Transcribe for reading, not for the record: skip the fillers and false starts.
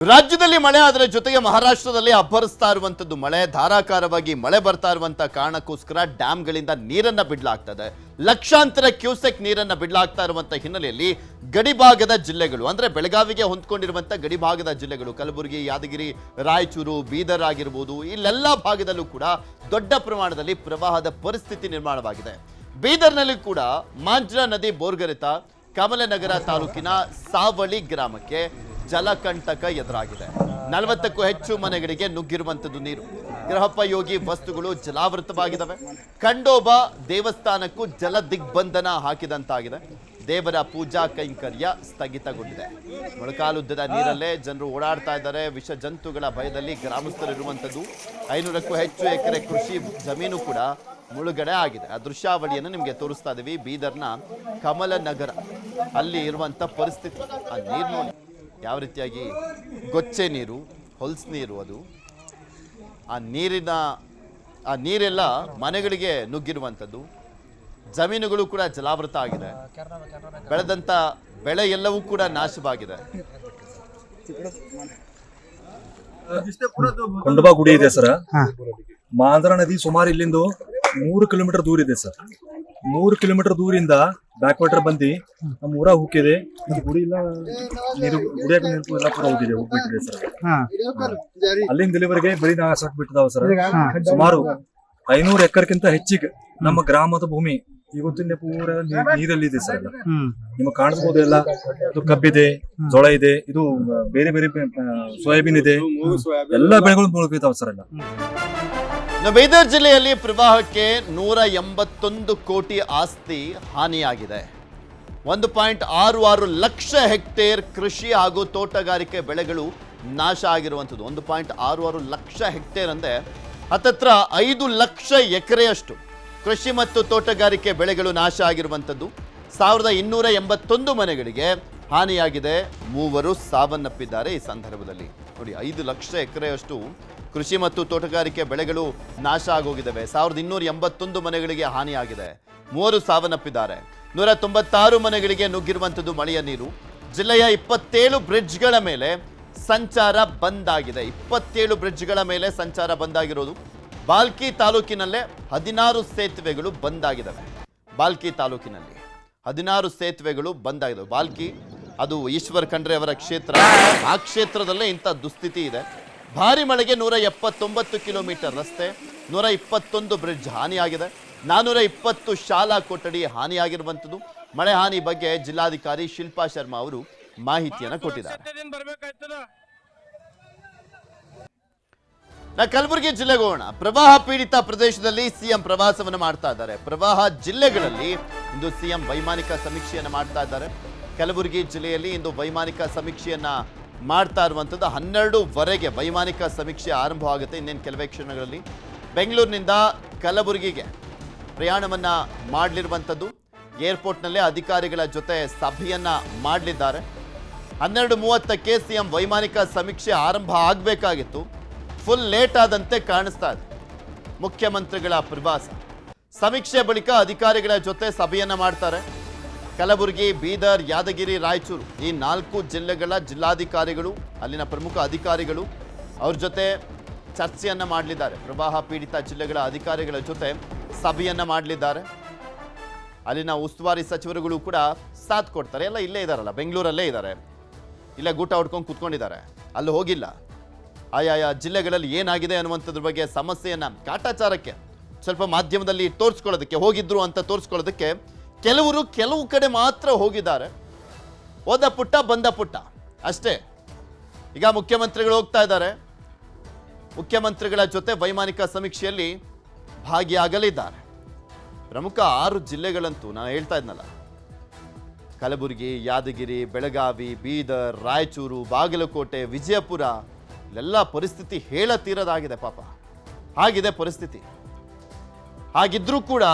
ರಾಜ್ಯದಲ್ಲಿ ಮಳೆ ಅದರ ಜೊತೆಗೆ ಮಹಾರಾಷ್ಟ್ರದಲ್ಲಿ ಅಬ್ಬರಿಸ್ತಾ ಇರುವಂತದ್ದು ಮಳೆ ಧಾರಾಕಾರವಾಗಿ ಮಳೆ ಬರ್ತಾ ಇರುವಂತ ಕಾರಣಕ್ಕೋಸ್ಕರ ಡ್ಯಾಂಗಳಿಂದ ನೀರನ್ನ ಬಿಡಲಾಗ್ತದೆ. ಲಕ್ಷಾಂತರ ಕ್ಯೂಸೆಕ್ ನೀರನ್ನ ಬಿಡಲಾಗ್ತಾ ಇರುವಂತ ಹಿನ್ನೆಲೆಯಲ್ಲಿ ಗಡಿಭಾಗದ ಜಿಲ್ಲೆಗಳು ಅಂದ್ರೆ ಬೆಳಗಾವಿಗೆ ಹೊಂದ್ಕೊಂಡಿರುವಂತ ಗಡಿಭಾಗದ ಜಿಲ್ಲೆಗಳು ಕಲಬುರಗಿ, ಯಾದಗಿರಿ, ರಾಯಚೂರು, ಬೀದರ್ ಆಗಿರಬಹುದು, ಇಲ್ಲೆಲ್ಲ ಭಾಗದಲ್ಲೂ ಕೂಡ ದೊಡ್ಡ ಪ್ರಮಾಣದಲ್ಲಿ ಪ್ರವಾಹದ ಪರಿಸ್ಥಿತಿ ನಿರ್ಮಾಣವಾಗಿದೆ. ಬೀದರ್ನಲ್ಲಿ ಕೂಡ ಮಾಂಜ್ರಾ ನದಿ ಬೋರ್ಗರೆತ ಕಮಲನಗರ ತಾಲೂಕಿನ ಸಾವಳಿ ಗ್ರಾಮಕ್ಕೆ ಜಲಕಂಟಕ ಎದುರಾಗಿದೆ. 40ಕ್ಕೂ ಹೆಚ್ಚು ಮನೆಗಳಿಗೆ ನುಗ್ಗಿರುವಂತದ್ದು ನೀರು. ಗೃಹೋಪಯೋಗಿ ವಸ್ತುಗಳು ಜಲಾವೃತವಾಗಿದ್ದಾವೆ. ಖಂಡೋಬಾ ದೇವಸ್ಥಾನಕ್ಕೂ ಜಲ ದಿಗ್ಬಂಧನ ಹಾಕಿದಂತಾಗಿದೆ. ದೇವರ ಪೂಜಾ ಕೈಂಕರ್ಯ ಸ್ಥಗಿತಗೊಂಡಿದೆ. ಮೊಳಕಾಲುದ್ದದ ನೀರಲ್ಲೇ ಜನರು ಓಡಾಡ್ತಾ ಇದ್ದಾರೆ. ವಿಷ ಜಂತುಗಳ ಭಯದಲ್ಲಿ ಗ್ರಾಮಸ್ಥರಿರುವಂಥದ್ದು. 500ಕ್ಕೂ ಹೆಚ್ಚು ಎಕರೆ ಕೃಷಿ ಜಮೀನು ಕೂಡ ಮುಳುಗಡೆ ಆಗಿದೆ. ಆ ದೃಶ್ಯಾವಳಿಯನ್ನು ನಿಮಗೆ ತೋರಿಸ್ತಾ ಇದ್ದೀವಿ. ಬೀದರ್ನ ಕಮಲನಗರ ಅಲ್ಲಿ ಇರುವಂಥ ಪರಿಸ್ಥಿತಿ. ಆ ನೀರು ನೋಡಿ ಯಾವ ರೀತಿಯಾಗಿ ಗೊಚ್ಚೆ ನೀರು, ಹೊಲ್ಸ್ ನೀರು, ಅದು ಆ ನೀರೆಲ್ಲ ಮನೆಗಳಿಗೆ ನುಗ್ಗಿರುವಂಥದ್ದು. ಜಮೀನುಗಳು ಕೂಡ ಜಲಾವೃತ ಆಗಿದೆ. ಬೆಳೆದಂಥ ಬೆಳೆ ಎಲ್ಲವೂ ಕೂಡ ನಾಶವಾಗಿದೆ. ಖಂಡೋಬಾ ಗುಡಿ ಇದೆ ಸರ್. ಮಾಂಜ್ರಾ ನದಿ ಸುಮಾರು ಇಲ್ಲಿಂದ 3 ಕಿಲೋಮೀಟರ್ ದೂರ ಇದೆ ಸರ್. 3 ಕಿಲೋಮೀಟರ್ ದೂರಿಂದ ಬ್ಯಾಕ್ ವಾಟರ್ ಬಂದು ನಮ್ಮ ಊರಾಗ ಹೋಗಿದೆ. ಗುಡಿ ಇಲ್ಲ, ನೀರು ಗುಡಿಯಾಗ ನೀರು ಎಲ್ಲ ಪೂರ ಹೋಗಿದೆ, ಹೋಗ್ಬಿಟ್ಟಿದೆ ಸರ್. ಅಲ್ಲಿಂದ ಇಲ್ಲಿವರೆಗೆ ಬರೀ ನಾಶಕ್ ಬಿಟ್ಟಿದಾವ ಸರ್. ಸುಮಾರು 500 ಎಕರೆಕ್ಕಿಂತ ಹೆಚ್ಚಿಗೆ ನಮ್ಮ ಗ್ರಾಮದ ಭೂಮಿ ಇವತ್ತಿನ ಪೂರ ನೀರಲ್ಲಿದೆ ಸರ್. ನಿಮಗೆ ಕಾಣಿಸ್ಬೋದು ಎಲ್ಲ. ಇದು ಕಬ್ಬಿದೆ, ಜೋಳ ಇದೆ, ಇದು ಬೇರೆ ಬೇರೆ ಸೋಯಾಬೀನ್ ಇದೆ, ಎಲ್ಲಾ ಬೆಳೆಗಳು ಮುಳುಗಿದಾವ ಸರ್ ಎಲ್ಲ. ಬೀದರ್ ಜಿಲ್ಲೆಯಲ್ಲಿ ಪ್ರವಾಹಕ್ಕೆ 181 ಕೋಟಿ ಆಸ್ತಿ ಹಾನಿಯಾಗಿದೆ. 1.66 ಲಕ್ಷ ಹೆಕ್ಟೇರ್ ಕೃಷಿ ಹಾಗೂ ತೋಟಗಾರಿಕೆ ಬೆಳೆಗಳು ನಾಶ ಆಗಿರುವಂಥದ್ದು. 1.66 ಲಕ್ಷ ಹೆಕ್ಟೇರ್ ಅಂದರೆ ಹತ್ತತ್ರ 5 ಲಕ್ಷ ಎಕರೆಯಷ್ಟು ಕೃಷಿ ಮತ್ತು ತೋಟಗಾರಿಕೆ ಬೆಳೆಗಳು ನಾಶ ಆಗಿರುವಂಥದ್ದು. 1281 ಮನೆಗಳಿಗೆ ಹಾನಿಯಾಗಿದೆ. 3 ಸಾವನ್ನಪ್ಪಿದ್ದಾರೆ. ಈ ಸಂದರ್ಭದಲ್ಲಿ ನೋಡಿ, 5 ಲಕ್ಷ ಎಕರೆಯಷ್ಟು ಕೃಷಿ ಮತ್ತು ತೋಟಗಾರಿಕೆ ಬೆಳೆಗಳು ನಾಶ ಆಗೋಗಿದ್ದಾವೆ. 1281 ಮನೆಗಳಿಗೆ ಹಾನಿಯಾಗಿದೆ. 3 ಸಾವನ್ನಪ್ಪಿದ್ದಾರೆ. 196 ಮನೆಗಳಿಗೆ ನುಗ್ಗಿರುವಂಥದ್ದು ಮಳೆಯ ನೀರು. ಜಿಲ್ಲೆಯ 27 ಬ್ರಿಡ್ಜ್ಗಳ ಮೇಲೆ ಸಂಚಾರ ಬಂದ್ ಆಗಿದೆ. 27 ಬ್ರಿಡ್ಜ್ಗಳ ಮೇಲೆ ಸಂಚಾರ ಬಂದಾಗಿರೋದು. ಬಾಲ್ಕಿ ತಾಲೂಕಿನಲ್ಲೇ 16 ಸೇತುವೆಗಳು ಬಂದ್ ಆಗಿದ್ದಾವೆ. ಬಾಲ್ಕಿ ತಾಲೂಕಿನಲ್ಲಿ 16 ಸೇತುವೆಗಳು ಬಂದ್ ಆಗಿದ್ದಾವೆ. ಬಾಲ್ಕಿ ಅದು ಈಶ್ವರ್ ಖಂಡ್ರೆ ಅವರ ಕ್ಷೇತ್ರ. ಆ ಕ್ಷೇತ್ರದಲ್ಲೇ ಇಂಥ ದುಸ್ಥಿತಿ ಇದೆ. ಭಾರಿ ಮಳೆಗೆ 179 ಕಿಲೋಮೀಟರ್ ರಸ್ತೆ, 121 ಬ್ರಿಡ್ಜ್ ಹಾನಿಯಾಗಿದೆ. 420 ಶಾಲಾ ಕೊಠಡಿ ಹಾನಿಯಾಗಿರುವಂಥದ್ದು. ಮಳೆ ಹಾನಿ ಬಗ್ಗೆ ಜಿಲ್ಲಾಧಿಕಾರಿ ಶಿಲ್ಪಾ ಶರ್ಮಾ ಅವರು ಮಾಹಿತಿಯನ್ನು ಕೊಟ್ಟಿದ್ದಾರೆ. ಕಲಬುರಗಿ ಜಿಲ್ಲೆಗೆ ಹೋಗೋಣ. ಪ್ರವಾಹ ಪೀಡಿತ ಪ್ರದೇಶದಲ್ಲಿ ಸಿಎಂ ಪ್ರವಾಸವನ್ನು ಮಾಡ್ತಾ ಇದ್ದಾರೆ. ಪ್ರವಾಹ ಜಿಲ್ಲೆಗಳಲ್ಲಿ ಇಂದು ಸಿಎಂ ವೈಮಾನಿಕ ಸಮೀಕ್ಷೆಯನ್ನು ಮಾಡ್ತಾ ಇದ್ದಾರೆ. ಕಲಬುರಗಿ ಜಿಲ್ಲೆಯಲ್ಲಿ ಇಂದು ವೈಮಾನಿಕ ಸಮೀಕ್ಷೆಯನ್ನ ಮಾಡ್ತಾ ಇರುವಂಥದ್ದು. 12ವರೆಗೆ ವೈಮಾನಿಕ ಸಮೀಕ್ಷೆ ಆರಂಭವಾಗುತ್ತೆ. ಇನ್ನೇನು ಕೆಲವೇ ಕ್ಷಣಗಳಲ್ಲಿ ಬೆಂಗಳೂರಿನಿಂದ ಕಲಬುರಗಿಗೆ ಪ್ರಯಾಣವನ್ನ ಮಾಡಲಿರುವಂಥದ್ದು. ಏರ್ಪೋರ್ಟ್ನಲ್ಲೇ ಅಧಿಕಾರಿಗಳ ಜೊತೆ ಸಭೆಯನ್ನ ಮಾಡಲಿದ್ದಾರೆ. 12:30ಕ್ಕೆ ಸಿಎಂ ವೈಮಾನಿಕ ಸಮೀಕ್ಷೆ ಆರಂಭ ಆಗಬೇಕಾಗಿತ್ತು. ಫುಲ್ ಲೇಟ್ ಆದಂತೆ ಕಾಣಿಸ್ತಾ ಇದೆ. ಮುಖ್ಯಮಂತ್ರಿಗಳ ಪ್ರವಾಸ ಸಮೀಕ್ಷೆ ಬಳಿಕ ಅಧಿಕಾರಿಗಳ ಜೊತೆ ಸಭೆಯನ್ನ ಮಾಡ್ತಾರೆ. ಕಲಬುರಗಿ, ಬೀದರ್, ಯಾದಗಿರಿ, ರಾಯಚೂರು ಈ 4 ಜಿಲ್ಲೆಗಳ ಜಿಲ್ಲಾಧಿಕಾರಿಗಳು, ಅಲ್ಲಿನ ಪ್ರಮುಖ ಅಧಿಕಾರಿಗಳು ಅವ್ರ ಜೊತೆ ಚರ್ಚೆಯನ್ನ ಮಾಡಲಿದ್ದಾರೆ. ಪ್ರವಾಹ ಪೀಡಿತ ಜಿಲ್ಲೆಗಳ ಅಧಿಕಾರಿಗಳ ಜೊತೆ ಸಭೆಯನ್ನ ಮಾಡಲಿದ್ದಾರೆ. ಅಲ್ಲಿನ ಉಸ್ತುವಾರಿ ಸಚಿವರುಗಳು ಕೂಡ ಸಾಥ್ ಕೊಡ್ತಾರೆ. ಎಲ್ಲ ಇಲ್ಲೇ ಇದ್ದಾರಲ್ಲ, ಬೆಂಗಳೂರಲ್ಲೇ ಇದ್ದಾರೆ. ಇಲ್ಲೇ ಗೂಟ ಹೊಡ್ಕೊಂಡು ಕೂತ್ಕೊಂಡಿದ್ದಾರೆ, ಅಲ್ಲಿ ಹೋಗಿಲ್ಲ. ಆಯಾಯ ಜಿಲ್ಲೆಗಳಲ್ಲಿ ಏನಾಗಿದೆ ಅನ್ನುವಂಥದ್ರ ಬಗ್ಗೆ ಸಮಸ್ಯೆಯನ್ನ ಕಾಟಾಚಾರಕ್ಕೆ ಸ್ವಲ್ಪ ಮಾಧ್ಯಮದಲ್ಲಿ ತೋರಿಸ್ಕೊಳ್ಳೋದಕ್ಕೆ ಹೋಗಿದ್ರು ಅಂತ ತೋರಿಸ್ಕೊಳ್ಳೋದಕ್ಕೆ ಕೆಲವು ಕಡೆ ಮಾತ್ರ ಹೋಗಿದ್ದಾರೆ. ಹೋದ ಪುಟ್ಟ ಬಂದ ಪುಟ್ಟ ಅಷ್ಟೇ. ಈಗ ಮುಖ್ಯಮಂತ್ರಿಗಳು ಹೋಗ್ತಾ ಇದ್ದಾರೆ. ಮುಖ್ಯಮಂತ್ರಿಗಳ ಜೊತೆ ವೈಮಾನಿಕ ಸಮೀಕ್ಷೆಯಲ್ಲಿ ಭಾಗಿಯಾಗಲಿದ್ದಾರೆ. ಪ್ರಮುಖ 6 ಜಿಲ್ಲೆಗಳಂತೂ ನಾನು ಹೇಳ್ತಾ ಇದ್ನಲ್ಲ, ಕಲಬುರಗಿ, ಯಾದಗಿರಿ, ಬೆಳಗಾವಿ, ಬೀದರ್, ರಾಯಚೂರು, ಬಾಗಲಕೋಟೆ, ವಿಜಯಪುರ, ಇಲ್ಲೆಲ್ಲ ಪರಿಸ್ಥಿತಿ ಹೇಳತೀರದಾಗಿದೆ. ಪಾಪ ಹಾಗಿದೆ ಪರಿಸ್ಥಿತಿ. ಹಾಗಿದ್ರೂ ಕೂಡ